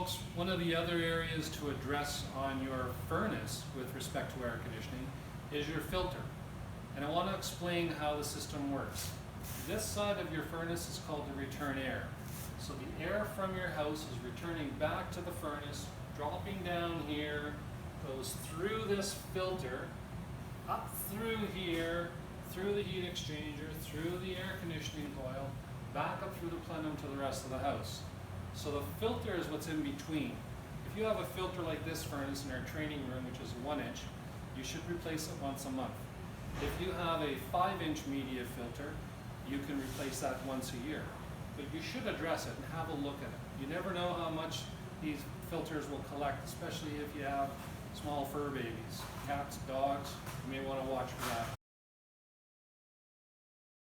folks, one of the other areas to address on your furnace with respect to air conditioning is your filter. And I want to explain how the system works. This side of your furnace is called the return air. So the air from your house is returning back to the furnace, dropping down here, goes through this filter, up through here, through the heat exchanger, through the air conditioning coil, back up through the plenum to the rest of the house. So the filter is what's in between. If you have a filter like this furnace in our training room, which is 1 inch, you should replace it once a month. If you have a 5-inch media filter, you can replace that once a year. But you should address it and have a look at it. You never know how much these filters will collect, especially if you have small fur babies, cats, dogs. You may want to watch for that.